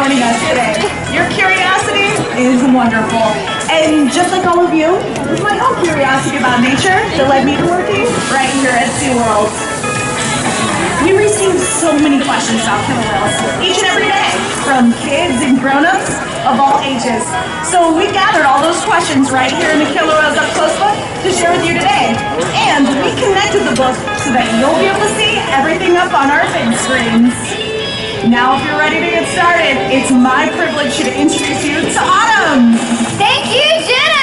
joining us today. Your curiosity is wonderful. And just like all of you, it was my own curiosity about nature that led me to working right here at SeaWorld. We receive so many questions about killer whales each and every day from kids and grown-ups of all ages. So we gathered all those questions right here in the Killer Whales Up Close book to share with you today. And we connected the book so that you'll be able to see everything up on our big screens. Now if you're ready to get started, it's my privilege to introduce you to Autumn. Thank you, Jenna.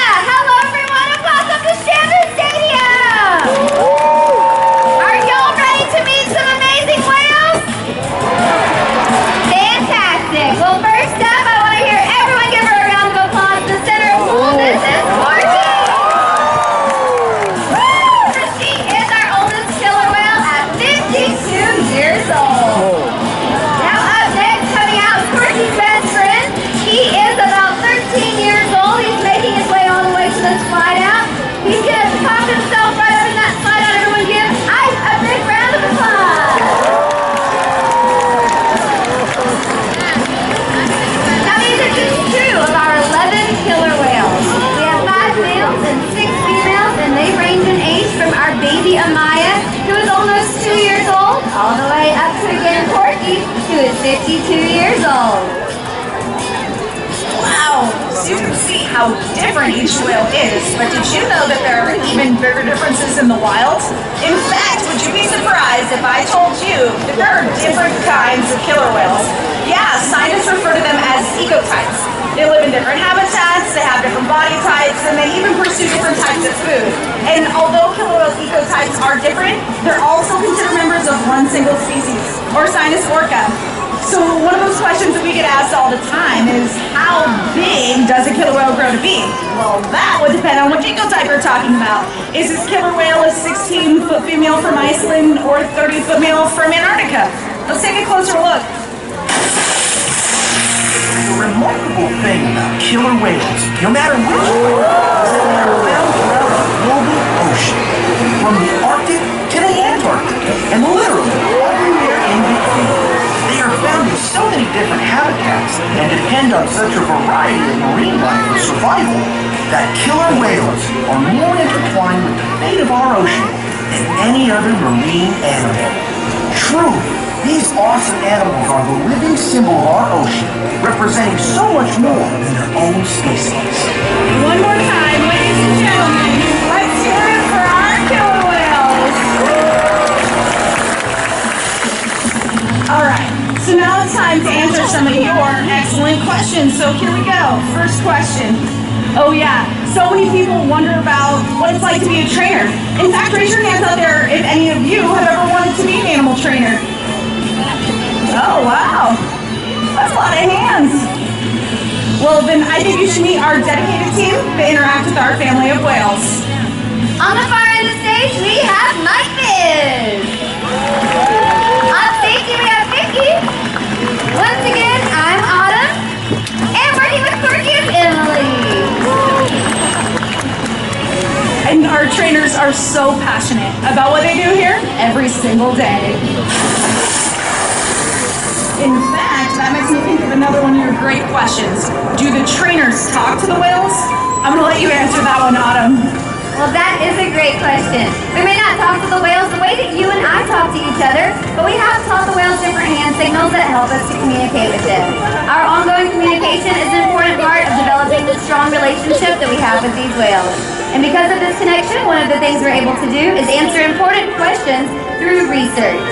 how different each whale is, but did you know that there are even bigger differences in the wild? In fact, would you be surprised if I told you that there are different kinds of killer whales? Yeah, scientists refer to them as ecotypes. They live in different habitats, they have different body types, and they even pursue different types of food. And although killer whale ecotypes are different, they're also considered members of one single species, Orcas orca. So one of those questions that we get asked all the time is, how big does a killer whale grow to be? Well, that would depend on which ecotype you're talking about. Is this killer whale a 16-foot female from Iceland or a 30-foot male from Antarctica? Let's take a closer look. The remarkable thing about killer whales, no matter which whale, is that they are found throughout the global ocean, from the Arctic to the Antarctic, and literally everywhere in between. They are found in so many different habitats and depend on such a variety of marine life for survival that killer whales are more intertwined with the fate of our ocean than any other marine animal. Truly, these awesome animals are the living symbol of our ocean, representing so much more than their own species. One more time, ladies and gentlemen, let's hear it for our killer whales. All right, so now it's time to answer some of your excellent questions. So here we go. First question. Oh yeah, so many people wonder about what it's like to be a trainer. In fact, raise your hands out there if any of you have ever wanted to be an animal trainer. Oh, wow. That's a lot of hands. Well, then I think you should meet our dedicated team that interact with our family of whales. On the far end of the stage, we have Mike Biz. On stage, we have Vicky. Once again, I'm Autumn. And working with Corky is Emily. And our trainers are so passionate about what they do here every single day. In fact, that makes me think of another one of your great questions. Do the trainers talk to the whales? I'm going to let you answer that one, Autumn. Well, that is a great question. We may not talk to the whales the way that you and I talk to each other, but we have taught the whales different hand signals that help us to communicate with them. Our ongoing communication is an important part of developing the strong relationship that we have with these whales. And because of this connection, one of the things we're able to do is answer important questions through research.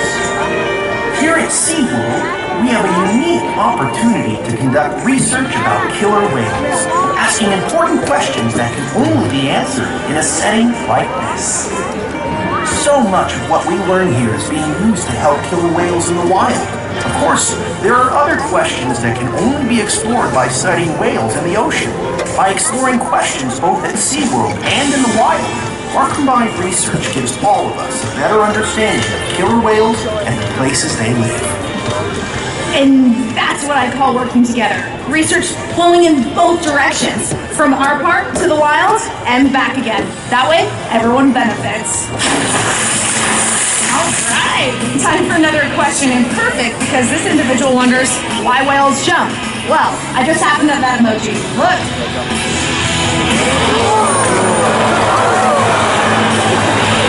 Here at SeaWorld, we have a unique opportunity to conduct research about killer whales, asking important questions that can only be answered in a setting like this. So much of what we learn here is being used to help killer whales in the wild. Of course, there are other questions that can only be explored by studying whales in the ocean. By exploring questions both at SeaWorld and in the wild, our combined research gives all of us a better understanding of killer whales and the places they live. And that's what I call working together. Research flowing in both directions, from our part to the wild and back again. That way, everyone benefits. All right, time for another question, and perfect because this individual wonders why whales jump. Well, I just happened at that emoji. Look.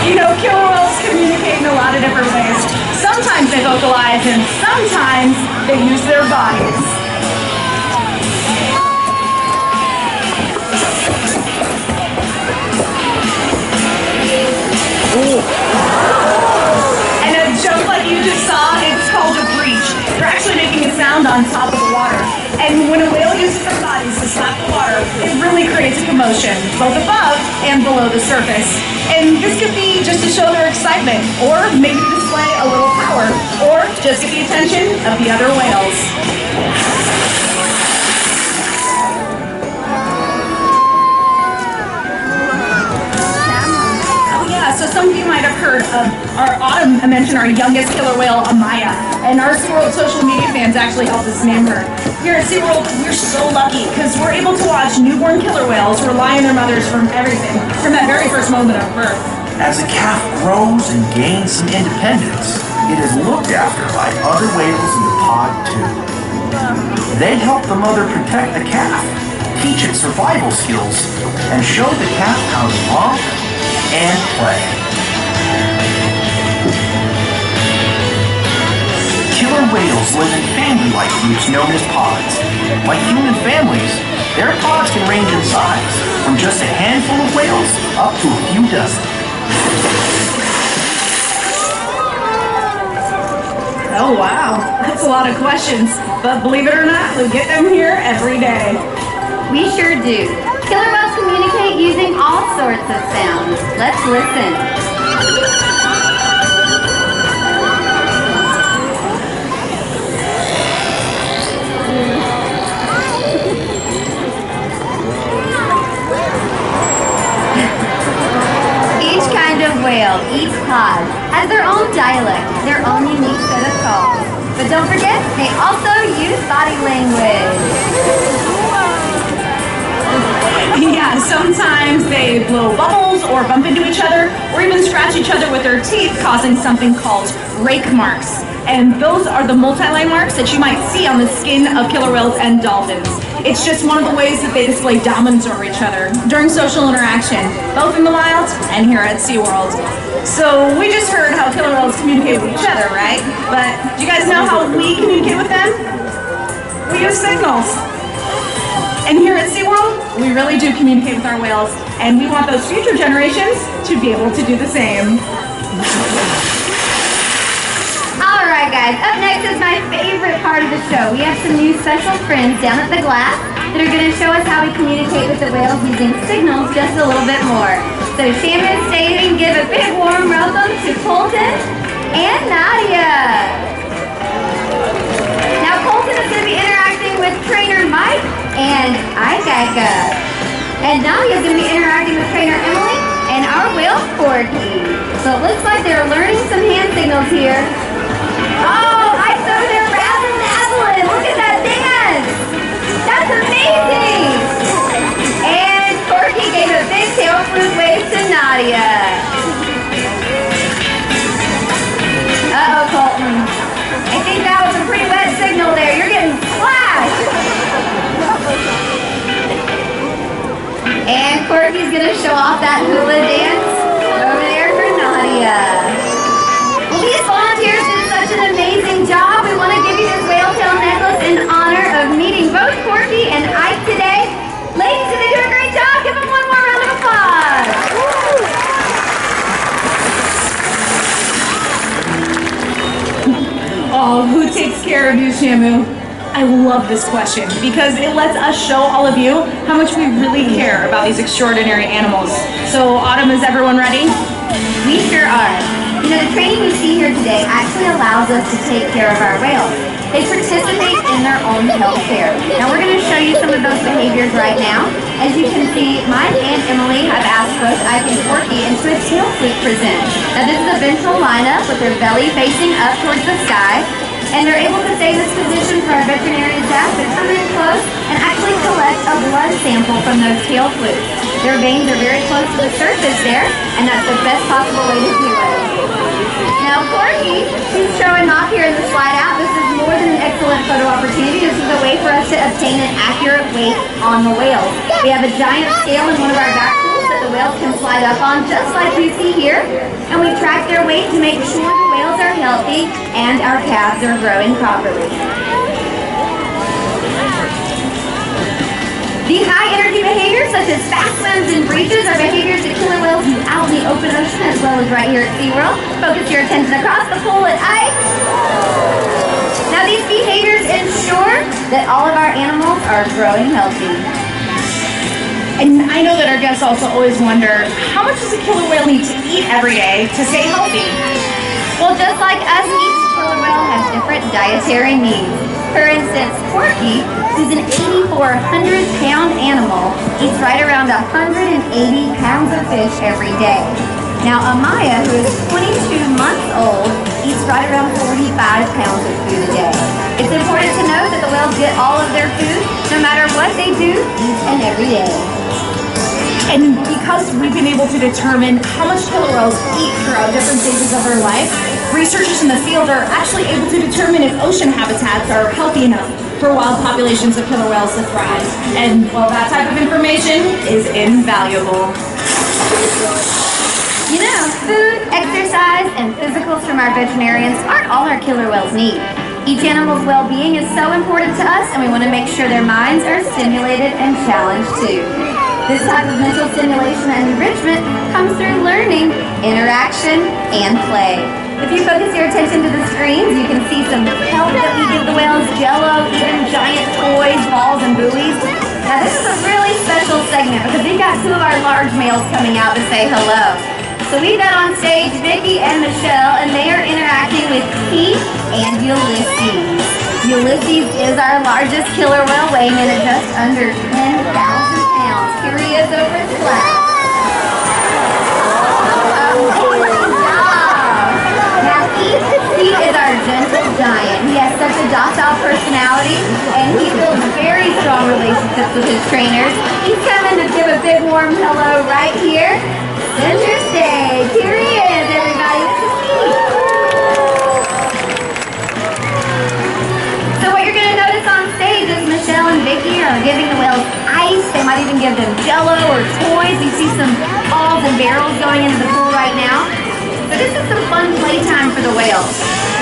You know, killer whales communicate in a lot of different ways. Sometimes they vocalize and sometimes they use their bodies. And a jump like you just saw, it's called a breach. They're actually making a sound on top of the water. And when a whale uses their bodies to slap the water, it really creates a commotion, both above and below the surface. And this could be just to show their excitement, or maybe to display a little power, or just get the attention of the other whales. Oh yeah, so some of you might have heard of our Autumn mention our youngest killer whale, Amaya. And our SeaWorld social media fans actually helped us name her. Here at SeaWorld, we're so lucky because we're able to watch newborn killer whales rely on their mothers from everything, from that very first moment of birth. As a calf grows and gains some independence, it is looked after by other whales in the pod too. They help the mother protect the calf, teach it survival skills, and show the calf how to romp and play. Killer whales live in family-like groups known as pods. Like human families, Their pods can range in size from just a handful of whales up to a few dozen. Oh wow, that's a lot of questions. But believe it or not, we get them here every day. We sure do. Killer whales communicate using all sorts of sounds. Let's listen. Each kind of whale, each pod, has their own dialect, their own unique set of calls. But don't forget, they also use body language. Yeah, sometimes they blow bubbles or bump into each other or even scratch each other with their teeth, causing something called rake marks. And those are the multi-line marks that you might see on the skin of killer whales and dolphins. It's just one of the ways that they display dominance over each other during social interaction, both in the wild and here at SeaWorld. So we just heard how killer whales communicate with each other, right? But do you guys know how we communicate with them? We use signals. And here at SeaWorld, we really do communicate with our whales, and we want those future generations to be able to do the same. All right, guys, up next is my favorite part of the show. We have some new special friends down at the glass that are going to show us how we communicate with the whales using signals just a little bit more. So Shamu, stay and give a big warm welcome to Colton and Nadia. Now, Colton is going to be interacting with trainer Mike and Ikaika. And Nadia is going to be interacting with trainer Emily and our whale Corky. So it looks like they're learning some hand signals here. Oh, Ike's over there razzle-dazzling. Look at that dance. That's amazing. And Corky gave a big tail flute wave to Nadia. Uh-oh, Colton. I think that was a pretty wet signal there. You're getting splashed. And Corky's gonna show off that hula dance over there for Nadia. Well, these volunteers did such an amazing job. We want to give you this whale tail necklace in honor of meeting both Corky and Ike today. Ladies, did they do a great job? Give them one more round of applause. Oh, who takes care of you, Shamu? I love this question because it lets us show all of you how much we really care about these extraordinary animals. So, Autumn, is everyone ready? We sure are. You know, the training we see here today actually allows us to take care of our whales. They participate in their own health care. Now we're going to show you some of those behaviors right now. As you can see, Mike and Emily have asked both Ike and Corky into a tail flute present. Now this is a ventral lineup with their belly facing up towards the sky. And they're able to stay in this position for our veterinarian staff to come in close and actually collect a blood sample from those tail flutes. Their veins are very close to the surface there, and that's the best possible way to do it. Now Corky, he's showing off here in the slide out. This is more than an excellent photo opportunity. This is a way for us to obtain an accurate weight on the whales. We have a giant scale in one of our back pools that the whales can slide up on, just like you see here. And we track their weight to make sure the whales are healthy and our calves are growing properly. These high-energy behaviors, such as fast swims and breaches, are behaviors that killer whales use out in the open ocean as well as right here at SeaWorld. Focus your attention across the pool at Ike. Now, these behaviors ensure that all of our animals are growing healthy. And I know that our guests also always wonder, how much does a killer whale need to eat every day to stay healthy? Well, just like us, each killer whale has different dietary needs. For instance, Corky, who's an 8,400-pound animal, eats right around 180 pounds of fish every day. Now, Amaya, who is 22 months old, eats right around 45 pounds of food a day. It's important to note that the whales get all of their food, no matter what they do, each and every day. And because we've been able to determine how much killer whales eat throughout different stages of their life, researchers in the field are actually able to determine if ocean habitats are healthy enough for wild populations of killer whales to thrive. And, well, that type of information is invaluable. You know, food, exercise, and physicals from our veterinarians aren't all our killer whales need. Each animal's well-being is so important to us, and we want to make sure their minds are stimulated and challenged too. This type of mental stimulation and enrichment comes through learning, interaction, and play. If you focus your attention to the screens, you can see some help that we give the whales, jello, even giant toys, balls, and buoys. Now this is a really special segment because we've got two of our large males coming out to say hello. So we've got on stage Vicky and Michelle, and they are interacting with Keith and Ulysses. Ulysses is our largest killer whale, weighing in at just under 10,000 pounds. Here he is over his flag. Now Keith is our gentle giant. He has such a docile personality, and he builds very strong relationships with his trainers. He's coming to give a big warm hello right here. Center stage. Here he is, everybody. This is Keith. So what you're going to notice on stage is Michelle and Vicky are giving the whales ice. They might even give them jello or toys. You see some balls and barrels going into the pool right now. So this is some fun playtime for the whales.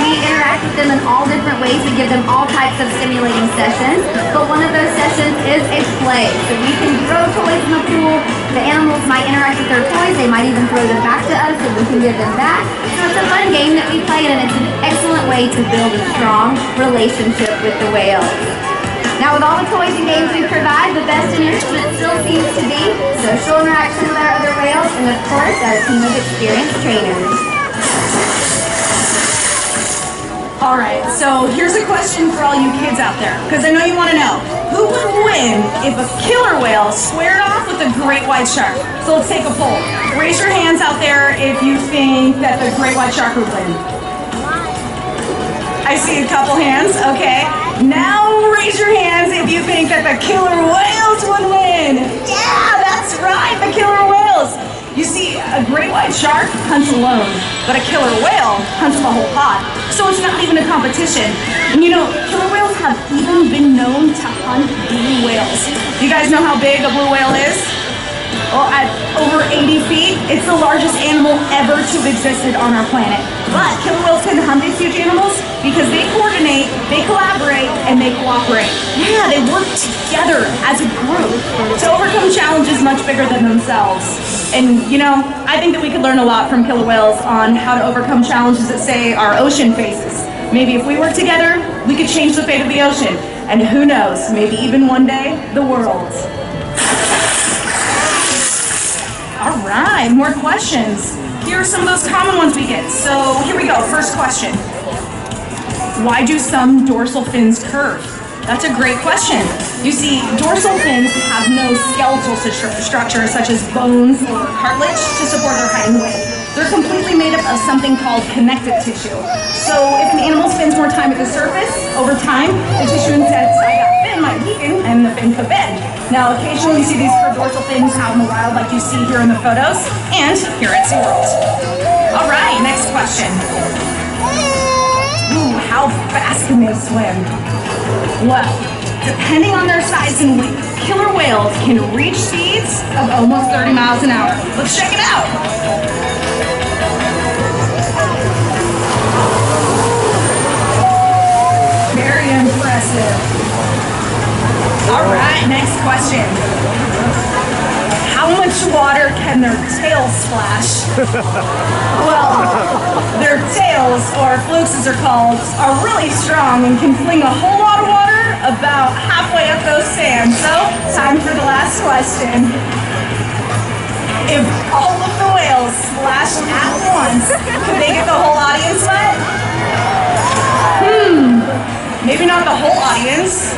We interact with them in all different ways. We give them all types of stimulating sessions, but one of those sessions is a play. So we can throw toys in the pool. The animals might interact with their toys. They might even throw them back to us, so we can give them back. So it's a fun game that we play, and it's an excellent way to build a strong relationship with the whales. Now with all the toys and games we provide, the best enrichment still seems to be social interaction with our other whales, and of course our team of experienced trainers. All right, so here's a question for all you kids out there, because I know you want to know, who would win if a killer whale squared off with a great white shark? So let's take a poll. Raise your hands out there if you think that the great white shark would win. I see a couple hands, okay. Now raise your hands if you think that the killer whales would win. Yeah, that's right, the killer whales. You see, a great white shark hunts alone, but a killer whale hunts the whole pod. So it's not even a competition. And you know, killer whales have even been known to hunt blue whales. You guys know how big a blue whale is? Well, at over 80 feet, it's the largest animal ever to have existed on our planet. But killer whales can hunt these huge animals because they coordinate, they collaborate, and they cooperate. Yeah, they work together as a group to overcome challenges much bigger than themselves. And you know, I think that we could learn a lot from killer whales on how to overcome challenges that, say, our ocean faces. Maybe if we work together, we could change the fate of the ocean. And who knows, maybe even one day, the world. All right, more questions. Here are some of those common ones we get. So here we go, first question. Why do some dorsal fins curve? That's a great question. You see, dorsal fins have no skeletal structure such as bones or cartilage to support their hind wing. They're completely made up of something called connective tissue. So if an animal spends more time at the surface, over time, the tissue inside that fin might weaken and the fin could bend. Now, occasionally you see these curved dorsal fins out in the wild like you see here in the photos and here at SeaWorld. All right, next question. Ooh, how fast can they swim? Well, depending on their size and weight, killer whales can reach speeds of almost 30 miles an hour. Let's check it out. Very impressive. All right, next question. How much water can their tails splash? Well, their tails, or flukes as they're called, are really strong and can fling a whole lot of water about halfway up those stands. So, time for the last question. If all of the whales splashed at once, could they get the whole audience wet? Maybe not the whole audience.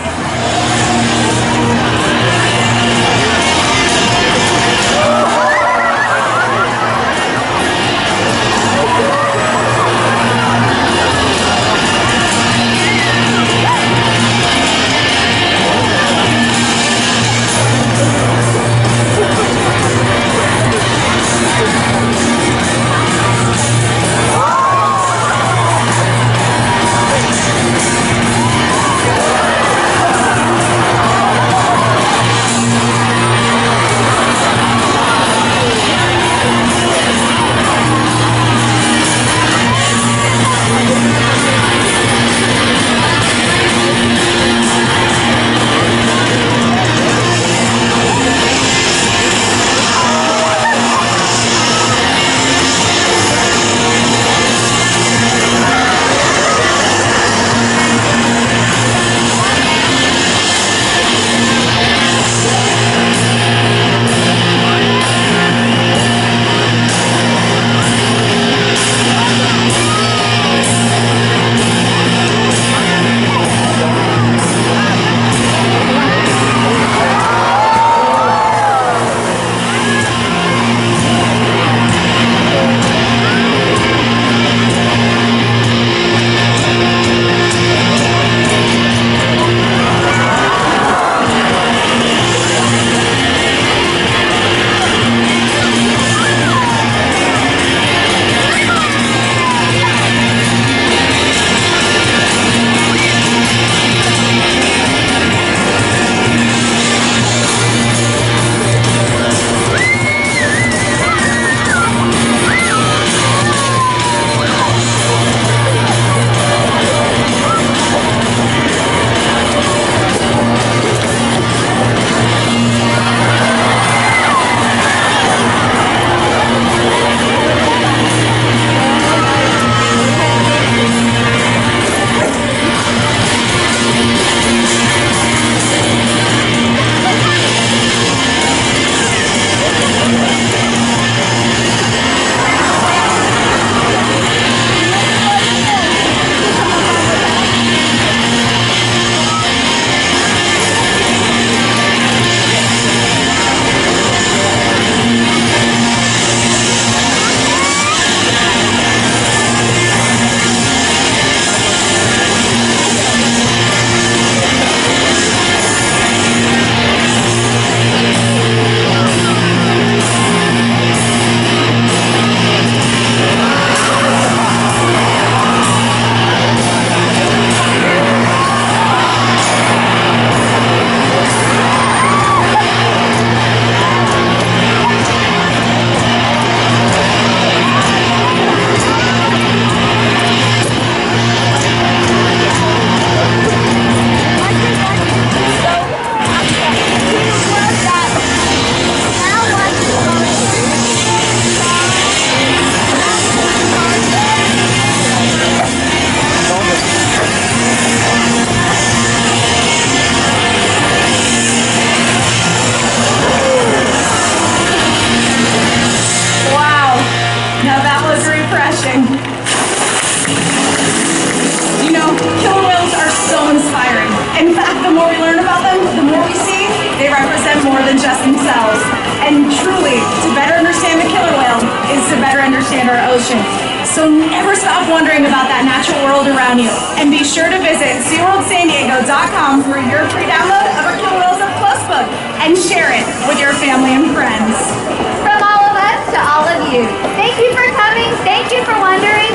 more than just themselves. And truly, to better understand the killer whale is to better understand our ocean. So never stop wondering about that natural world around you. And be sure to visit SeaWorldSanDiego.com for your free download of our Killer Whales Up Close book and share it with your family and friends. From all of us to all of you, thank you for coming, thank you for wondering,